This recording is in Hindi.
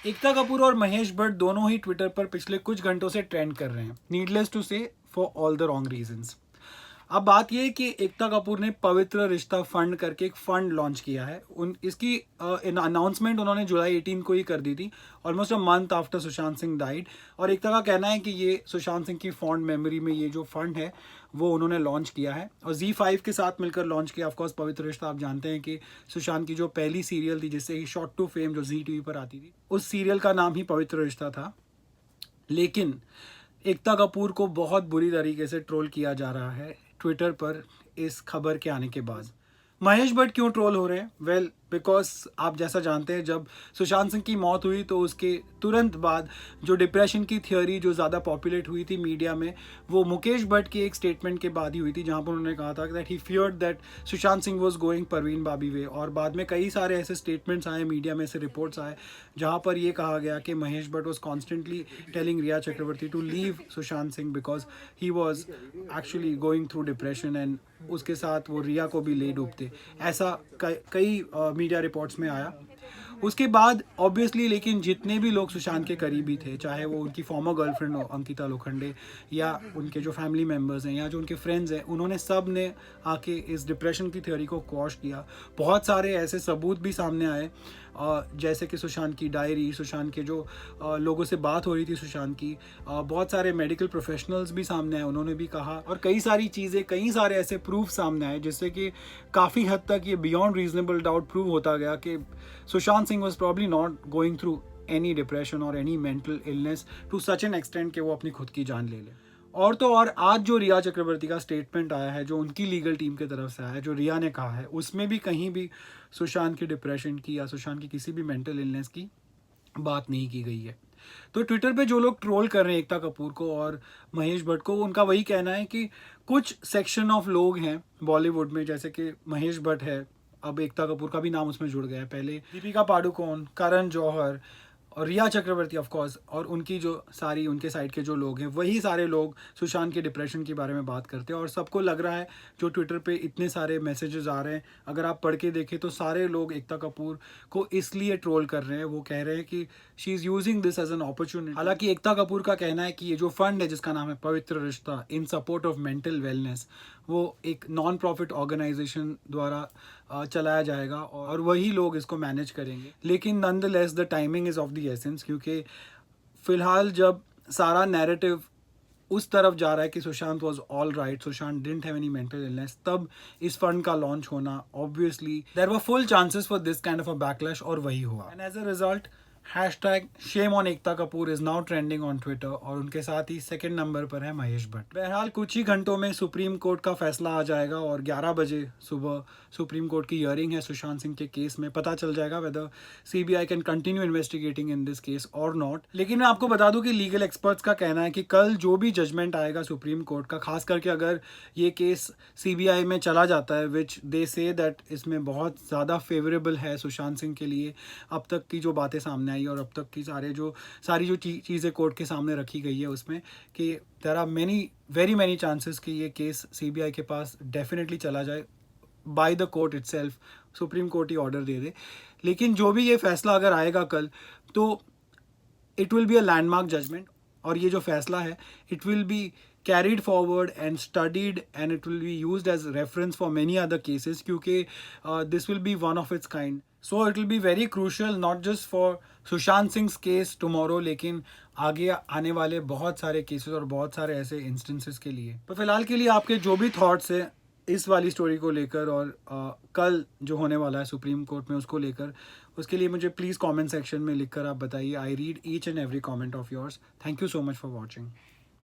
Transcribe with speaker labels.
Speaker 1: एकता कपूर और महेश भट्ट दोनों ही ट्विटर पर पिछले कुछ घंटों से ट्रेंड कर रहे हैं, नीडलेस टू से for all the wrong reasons. अब बात यह है कि एकता कपूर ने पवित्र रिश्ता फंड करके एक फंड लॉन्च किया है। इसकी अनाउंसमेंट उन्होंने जुलाई 18 को ही कर दी थी, almost a month after Sushant Singh died. और एकता का कहना है कि ये सुशांत सिंह की फॉन्ड मेमोरी में ये जो फंड है वो उन्होंने लॉन्च किया है और Z5 के साथ मिलकर लॉन्च किया। ऑफकोर्स पवित्र रिश्ता आप जानते हैं कि सुशांत की जो पहली सीरियल थी जिससे ही शॉर्ट टू फेम जो जी टीवी पर आती थी, उस सीरियल का नाम ही पवित्र रिश्ता था। लेकिन एकता कपूर को बहुत बुरी तरीके से ट्रोल किया जा रहा है ट्विटर पर इस खबर के आने के बाद। महेश भट्ट क्यों ट्रोल हो रहे हैं? वेल, बिकॉज आप जैसा जानते हैं, जब सुशांत सिंह की मौत हुई तो उसके तुरंत बाद जो डिप्रेशन की थियोरी जो ज़्यादा पॉपुलेट हुई थी मीडिया में, वो मुकेश भट्ट की एक स्टेटमेंट के बाद ही हुई थी, जहां पर उन्होंने कहा था that he feared that Sushant Singh was going Parveen Babi way. और बाद में कई सारे ऐसे स्टेटमेंट्स आए, मीडिया में से रिपोर्ट्स आए, जहां पर ये कहा गया कि Mahesh Bhatt was constantly telling Rhea Chakraborty to leave Sushant Singh because he was actually going through depression and उसके साथ वो रिया को भी ले डूबते। ऐसा कई मीडिया रिपोर्ट्स में आया। उसके बाद ऑब्वियसली, लेकिन जितने भी लोग सुशांत के करीबी थे, चाहे वो उनकी फॉर्मर गर्लफ्रेंड हो अंकिता लोखंडे या उनके जो फैमिली मेम्बर्स हैं या जो उनके फ्रेंड्स हैं, उन्होंने सब ने आके इस डिप्रेशन की थ्योरी को क्वॉश किया। बहुत सारे ऐसे सबूत भी सामने आए, जैसे कि सुशांत की डायरी, सुशांत के जो लोगों से बात हो रही थी सुशांत की, बहुत सारे मेडिकल प्रोफेशनल्स भी सामने आए, उन्होंने भी कहा, और कई सारी चीज़ें, कई सारे ऐसे प्रूफ सामने आए जिससे कि काफ़ी हद तक ये बियॉन्ड रीजनेबल डाउट प्रूव होता गया कि Sushant Singh was probably not going through any depression और any mental illness to such an extent कि वो अपनी खुद की जान ले ले। और तो और आज जो रिया चक्रवर्ती का स्टेटमेंट आया है, जो उनकी लीगल टीम की तरफ से आया है, जो रिया ने कहा है, उसमें भी कहीं भी सुशांत की डिप्रेशन की या सुशांत की किसी भी मेंटल इलनेस की बात नहीं की गई है। तो ट्विटर पे जो लोग ट्रोल कर रहे हैं एकता कपूर को और महेश भट्ट को, उनका वही कहना है कि कुछ सेक्शन ऑफ लोग हैं बॉलीवुड में, जैसे कि महेश भट्ट है, अब एकता कपूर का भी नाम उसमें जुड़ गया है, पहले दीपिका पादुकोण, करण जौहर और रिया चक्रवर्ती ऑफ कोर्स, और उनकी जो सारी उनके साइड के जो लोग हैं, वही सारे लोग सुशांत के डिप्रेशन के बारे में बात करते हैं। और सबको लग रहा है, जो ट्विटर पे इतने सारे मैसेजेस आ रहे हैं, अगर आप पढ़ के देखें तो सारे लोग एकता कपूर को इसलिए ट्रोल कर रहे हैं, वो कह रहे हैं कि she is using this as an opportunity. हालांकि एकता कपूर का कहना है कि ये जो फंड है जिसका नाम है पवित्र रिश्ता इन सपोर्ट ऑफ मेंटल वेलनेस, वो एक नॉन प्रॉफिट ऑर्गेनाइजेशन द्वारा चलाया जाएगा और वही लोग इसको मैनेज करेंगे। लेकिन nonetheless the timing is of the essence, क्योंकि फ़िलहाल जब सारा नैरेटिव उस तरफ जा रहा है कि Sushant was all right, Sushant didn't have any mental illness, तब इस फंड का लॉन्च होना, obviously there were full chances for this kind of a backlash, और वही हुआ। And as a result #shame on Ekta Kapoor is now trending on Twitter, और उनके साथ ही सेकंड नंबर पर है महेश भट्ट। बहरहाल कुछ ही घंटों में सुप्रीम कोर्ट का फैसला आ जाएगा और 11 बजे सुबह सुप्रीम कोर्ट की हियरिंग है सुशांत सिंह के केस में। पता चल जाएगा whether CBI can continue investigating in this case और नॉट। लेकिन मैं आपको बता दूं कि लीगल एक्सपर्ट्स का कहना है कि कल जो भी जजमेंट आएगा सुप्रीम कोर्ट का, खास करके अगर ये केस CBI में चला जाता है, विच दे से दैट इसमें बहुत ज़्यादा फेवरेबल है सुशांत सिंह के लिए, अब तक की जो बातें सामने आई और अब तक की सारी जो चीज़ें कोर्ट के सामने रखी गई है उसमें, कि there are very many chances कि ये केस CBI के पास डेफिनेटली चला जाए by the court itself, supreme court ही ऑर्डर दे दे। लेकिन जो भी ये फैसला अगर आएगा कल, तो it will be a landmark judgement, और ये जो फैसला है it will be carried forward and studied and it will be used as reference for many other cases, क्योंकि this will be one of its kind. So it will be very crucial not just for Sushant Singh case tomorrow, लेकिन आगे आने वाले बहुत सारे केसेस और बहुत सारे ऐसे इंस्टेंसेस के लिए। तो फिलहाल के लिए आपके जो भी थॉट्स हैं इस वाली स्टोरी को लेकर और कल जो होने वाला है सुप्रीम कोर्ट में उसको लेकर, उसके लिए मुझे प्लीज़ कमेंट सेक्शन में लिखकर आप बताइए। I read each and every comment of yours. Thank you so much for watching.